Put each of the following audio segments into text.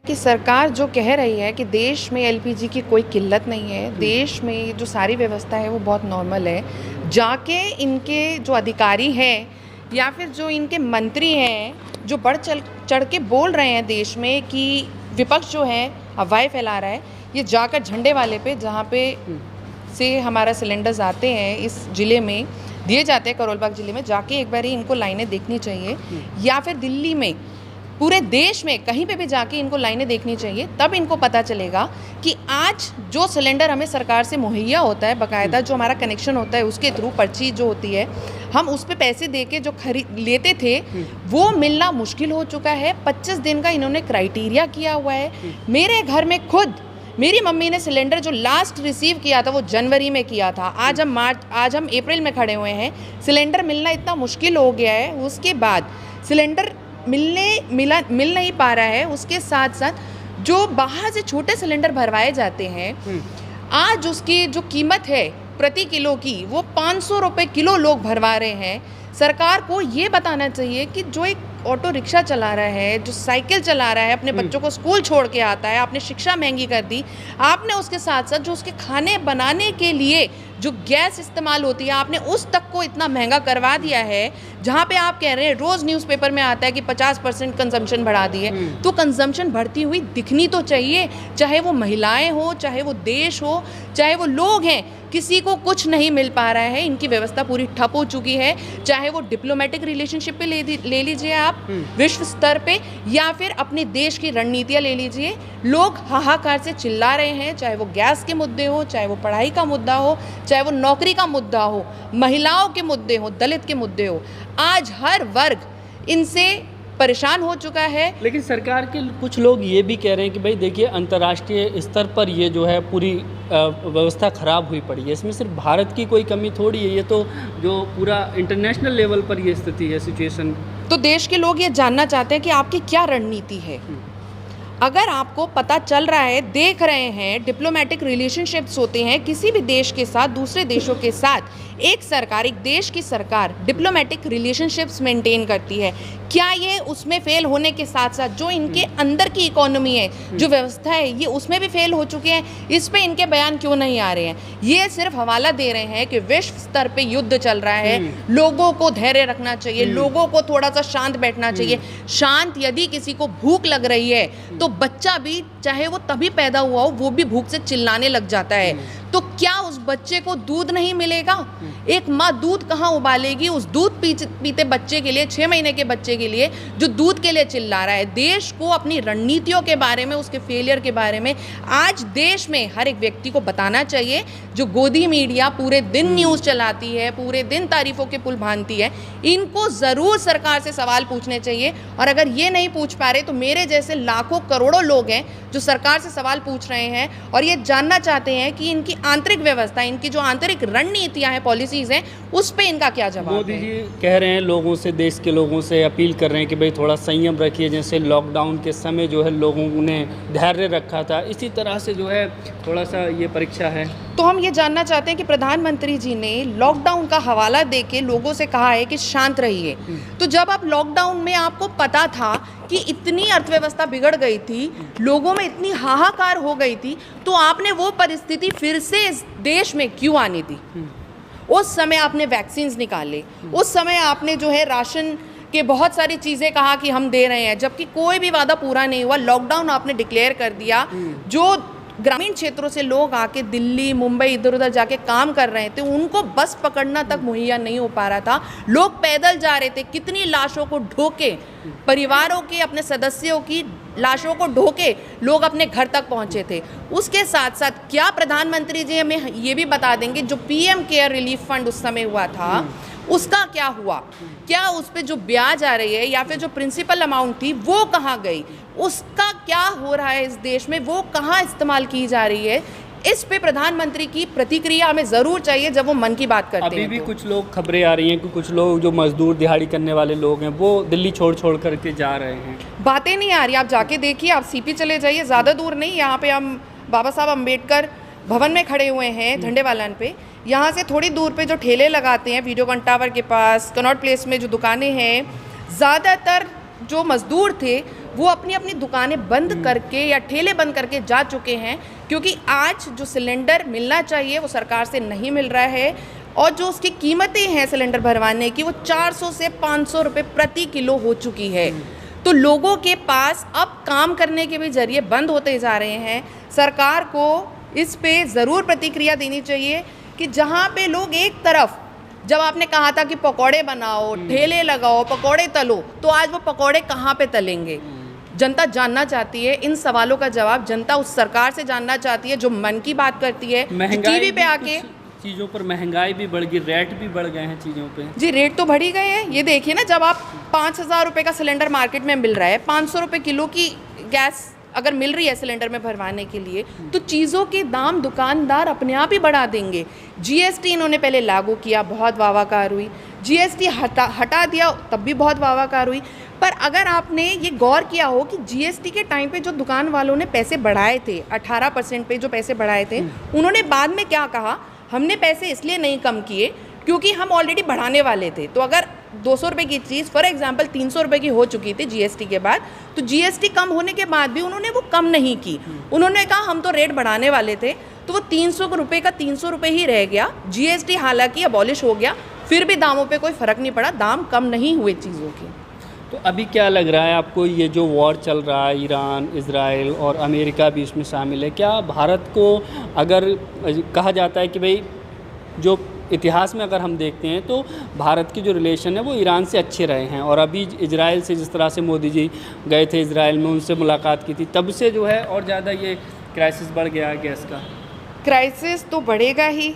कि सरकार जो कह रही है कि देश में एलपीजी की कोई किल्लत नहीं है, देश में जो सारी व्यवस्था है वो बहुत नॉर्मल है। जाके इनके जो अधिकारी हैं या फिर जो इनके मंत्री हैं जो बढ़ चढ़ के बोल रहे हैं देश में कि विपक्ष जो है अफवाहें फैला रहा है, ये जाकर झंडे वाले पे जहाँ पे से हमारा सिलेंडर्स आते हैं इस ज़िले में दिए जाते हैं, करोल बाग ज़िले में, जाके एक बार ही इनको लाइनें देखनी चाहिए। या फिर दिल्ली में, पूरे देश में कहीं पे भी जाके इनको लाइनें देखनी चाहिए, तब इनको पता चलेगा कि आज जो सिलेंडर हमें सरकार से मुहैया होता है, बाकायदा जो हमारा कनेक्शन होता है उसके थ्रू पर्ची जो होती है, हम उस पे पैसे दे के जो खरीद लेते थे वो मिलना मुश्किल हो चुका है। 25 दिन का इन्होंने क्राइटेरिया किया हुआ है। मेरे घर में खुद मेरी मम्मी ने सिलेंडर जो लास्ट रिसीव किया था वो जनवरी में किया था। आज हम अप्रैल में खड़े हुए हैं। सिलेंडर मिलना इतना मुश्किल हो गया है, उसके बाद सिलेंडर मिल नहीं पा रहा है। उसके साथ साथ जो बाहर से छोटे सिलेंडर भरवाए जाते हैं, आज उसकी जो कीमत है प्रति किलो की वो 500 रुपये किलो लोग भरवा रहे हैं। सरकार को ये बताना चाहिए कि जो एक ऑटो रिक्शा चला रहा है, जो साइकिल चला रहा है, अपने बच्चों को स्कूल छोड़ के आता है, आपने शिक्षा महंगी कर दी, आपने उसके साथ साथ जो उसके खाने बनाने के लिए जो गैस इस्तेमाल होती है आपने उस तक को इतना महंगा करवा दिया है। जहाँ पे आप कह रहे हैं, रोज़ न्यूज़पेपर में आता है कि 50% कंजम्पशन बढ़ा दी है, तो कंजम्पशन बढ़ती हुई दिखनी तो चाहिए। चाहे वो महिलाएं हो, चाहे वो देश हो, चाहे वो लोग हैं, किसी को कुछ नहीं मिल पा रहा है। इनकी व्यवस्था पूरी ठप हो चुकी है। चाहे वो डिप्लोमेटिक रिलेशनशिप पे ले लीजिए आप विश्व स्तर पे, या फिर अपने देश की रणनीतियाँ ले लीजिए। लोग हाहाकार से चिल्ला रहे हैं, चाहे वो गैस के मुद्दे हो, चाहे वो पढ़ाई का मुद्दा हो, चाहे वो नौकरी का मुद्दा हो, महिलाओं के मुद्दे हो, दलित के मुद्दे हो। आज हर वर्ग इनसे परेशान हो चुका है। लेकिन सरकार के कुछ लोग ये भी कह रहे हैं कि भाई देखिए, अंतर्राष्ट्रीय स्तर पर ये जो है पूरी व्यवस्था ख़राब हुई पड़ी है, इसमें सिर्फ भारत की कोई कमी थोड़ी है, ये तो जो पूरा इंटरनेशनल लेवल पर ये स्थिति है, सिचुएशन। तो देश के लोग ये जानना चाहते हैं कि आपकी क्या रणनीति है। अगर आपको पता चल रहा है, देख रहे हैं, डिप्लोमेटिक रिलेशनशिप्स होते हैं किसी भी देश के साथ, दूसरे देशों के साथ, एक देश की सरकार डिप्लोमेटिक रिलेशनशिप्स मेंटेन करती है, क्या ये उसमें फेल होने के साथ साथ जो इनके अंदर की इकोनॉमी है, जो व्यवस्था है, ये उसमें भी फेल हो चुके हैं? इस पे इनके बयान क्यों नहीं आ रहे हैं? ये सिर्फ हवाला दे रहे हैं कि विश्व स्तर पे युद्ध चल रहा है, लोगों को धैर्य रखना चाहिए, लोगों को थोड़ा सा शांत बैठना चाहिए। शांत, यदि किसी को भूख लग रही है तो बच्चा भी, चाहे वो तभी पैदा हुआ हो, वो भी भूख से चिल्लाने लग जाता है। तो क्या उस बच्चे को दूध नहीं मिलेगा? एक माँ दूध कहाँ उबालेगी उस दूध पीते बच्चे के लिए, 6 महीने के बच्चे के लिए जो दूध के लिए चिल्ला रहा है? देश को अपनी रणनीतियों के बारे में, उसके फेलियर के बारे में आज देश में हर एक व्यक्ति को बताना चाहिए। जो गोदी मीडिया पूरे दिन न्यूज़ चलाती है, पूरे दिन तारीफों के पुल बांधती है, इनको ज़रूर सरकार से सवाल पूछने चाहिए। और अगर ये नहीं पूछ पा रहे तो मेरे जैसे लाखों करोड़ों लोग हैं जो सरकार से सवाल पूछ रहे हैं और ये जानना चाहते हैं कि इनकी आंतरिक व्यवस्था, इनकी जो आंतरिक रणनीतियां हैं, पॉलिसीज़ हैं, उस पे इनका क्या जवाब है। मोदी जी कह रहे हैं लोगों से, देश के लोगों से अपील कर रहे हैं कि भाई थोड़ा संयम रखिए। जैसे लॉकडाउन के समय जो है लोगों ने धैर्य रखा था, इसी तरह से जो है थोड़ा सा ये परीक्षा है। तो हम ये जानना चाहते हैं कि प्रधानमंत्री जी ने लॉकडाउन का हवाला देके लोगों से कहा है कि शांत रहिए। तो जब आप लॉकडाउन में आपको पता था कि इतनी अर्थव्यवस्था बिगड़ गई थी, लोगों में इतनी हाहाकार हो गई थी, तो आपने वो परिस्थिति फिर से इस देश में क्यों आने दी? उस समय आपने वैक्सीन्स निकाले, उस समय आपने जो है राशन के बहुत सारी चीज़ें कहा कि हम दे रहे हैं, जबकि कोई भी वादा पूरा नहीं हुआ। लॉकडाउन आपने डिक्लेयर कर दिया। जो ग्रामीण क्षेत्रों से लोग आके दिल्ली, मुंबई, इधर उधर जाके काम कर रहे थे, उनको बस पकड़ना तक मुहैया नहीं हो पा रहा था। लोग पैदल जा रहे थे, कितनी लाशों को ढोके, परिवारों के, अपने सदस्यों की लाशों को ढोके लोग अपने घर तक पहुंचे थे। उसके साथ साथ क्या प्रधानमंत्री जी हमें ये भी बता देंगे, जो पीएम केयर रिलीफ फंड उस समय हुआ था, उसका क्या हुआ? क्या उस पे जो ब्याज आ रही है या फिर जो प्रिंसिपल अमाउंट थी वो कहाँ गई? उसका क्या हो रहा है इस देश में, वो कहाँ इस्तेमाल की जा रही है? इस पे प्रधानमंत्री की प्रतिक्रिया हमें ज़रूर चाहिए जब वो मन की बात करते हैं। अभी भी कुछ लोग खबरें आ रही हैं कि कुछ लोग जो मजदूर दिहाड़ी करने वाले लोग हैं वो दिल्ली छोड़ करके जा रहे हैं। बातें नहीं आ रही, आप जाके देखिए, आप सीपी चले जाइए, ज़्यादा दूर नहीं, यहाँ पे हम बाबा साहब अम्बेडकर भवन में खड़े हुए हैं, झंडे वालन पे। यहाँ से थोड़ी दूर पे जो ठेले लगाते हैं, वीडियोकॉन टावर के पास, कनॉट प्लेस में जो दुकानें हैं, ज़्यादातर जो मज़दूर थे वो अपनी अपनी दुकानें बंद करके या ठेले बंद करके जा चुके हैं, क्योंकि आज जो सिलेंडर मिलना चाहिए वो सरकार से नहीं मिल रहा है, और जो उसकी कीमतें हैं सिलेंडर भरवाने की वो 400 से 500 रुपये प्रति किलो हो चुकी है। तो लोगों के पास अब काम करने के भी जरिए बंद होते जा रहे हैं। सरकार को इस पे ज़रूर प्रतिक्रिया देनी चाहिए कि जहाँ पे लोग एक तरफ, जब आपने कहा था कि पकौड़े बनाओ, ठेले लगाओ, पकौड़े तलो, तो आज वो पकौड़े कहाँ पे तलेंगे? जनता जानना चाहती है। इन सवालों का जवाब जनता उस सरकार से जानना चाहती है जो मन की बात करती है, टीवी पे आके। चीज़ों पर महंगाई भी बढ़ गई, रेट भी बढ़ गए हैं चीज़ों पे। जी, रेट तो बढ़ ही गए हैं। ये देखिए ना, जब आप 5,000 रुपये का सिलेंडर मार्केट में मिल रहा है, 500 रुपये किलो की गैस अगर मिल रही है सिलेंडर में भरवाने के लिए, तो चीज़ों के दाम दुकानदार अपने आप ही बढ़ा देंगे। जीएसटी इन्होंने पहले लागू किया, बहुत वाहवाकार हुई। जीएसटी हटा दिया, तब भी बहुत वाहवाकार हुई। पर अगर आपने ये गौर किया हो कि जीएसटी के टाइम पे जो दुकान वालों ने पैसे बढ़ाए थे, 18% पे जो पैसे बढ़ाए थे, उन्होंने बाद में क्या कहा? हमने पैसे इसलिए नहीं कम किए क्योंकि हम ऑलरेडी बढ़ाने वाले थे। तो अगर 200 रुपये की चीज़ फॉर एग्जांपल 300 रुपये की हो चुकी थी जीएसटी के बाद, तो जीएसटी कम होने के बाद भी उन्होंने वो कम नहीं की। उन्होंने कहा हम तो रेट बढ़ाने वाले थे, तो वो 300 रुपये का 300 रुपये ही रह गया। जीएसटी हालांकि अबॉलिश हो गया, फिर भी दामों पे कोई फ़र्क नहीं पड़ा, दाम कम नहीं हुए चीज़ों के। तो अभी क्या लग रहा है आपको, ये जो वॉर चल रहा है, ईरान, इजराइल और अमेरिका भी इसमें शामिल है, क्या भारत को, अगर कहा जाता है कि भाई जो इतिहास में अगर हम देखते हैं तो भारत की जो रिलेशन है वो ईरान से अच्छे रहे हैं, और अभी इजराइल से जिस तरह से मोदी जी गए थे इजराइल में, उनसे मुलाकात की थी, तब से जो है और ज़्यादा ये क्राइसिस बढ़ गया है गैस का। क्राइसिस तो बढ़ेगा ही।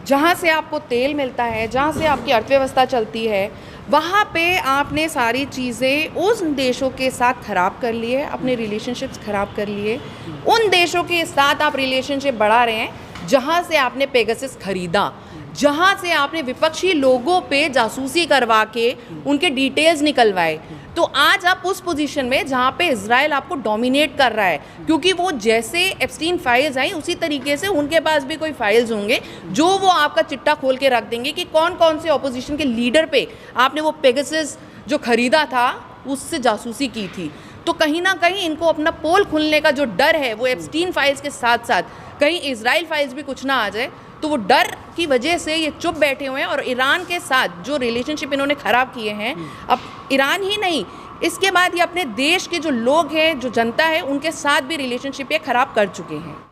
जहाँ से आपको तेल मिलता है, जहाँ से आपकी अर्थव्यवस्था चलती है, वहाँ पे आपने सारी चीज़ें उस देशों के साथ ख़राब कर लिए, अपने रिलेशनशिप्स ख़राब कर लिए। उन देशों के साथ आप रिलेशनशिप बढ़ा रहे हैं जहाँ से आपने पेगासस खरीदा, जहाँ से आपने विपक्षी लोगों पे जासूसी करवा के उनके डिटेल्स निकलवाए। तो आज आप उस पोजीशन में जहाँ पे इजराइल आपको डोमिनेट कर रहा है, क्योंकि वो जैसे एप्स्टीन फाइल्स आई उसी तरीके से उनके पास भी कोई फाइल्स होंगे जो वो आपका चिट्ठा खोल के रख देंगे कि कौन कौन से ऑपोजिशन के लीडर पे आपने वो पेगासस जो खरीदा था उससे जासूसी की थी। तो कहीं ना कहीं इनको अपना पोल खुलने का जो डर है, वो एप्स्टीन फाइल्स के साथ साथ कहीं इजराइल फाइल्स भी कुछ ना आ जाए, तो वो डर की वजह से ये चुप बैठे हुए हैं। और ईरान के साथ जो रिलेशनशिप इन्होंने ख़राब किए हैं, अब ईरान ही नहीं, इसके बाद ये अपने देश के जो लोग हैं, जो जनता है, उनके साथ भी रिलेशनशिप ये ख़राब कर चुके हैं।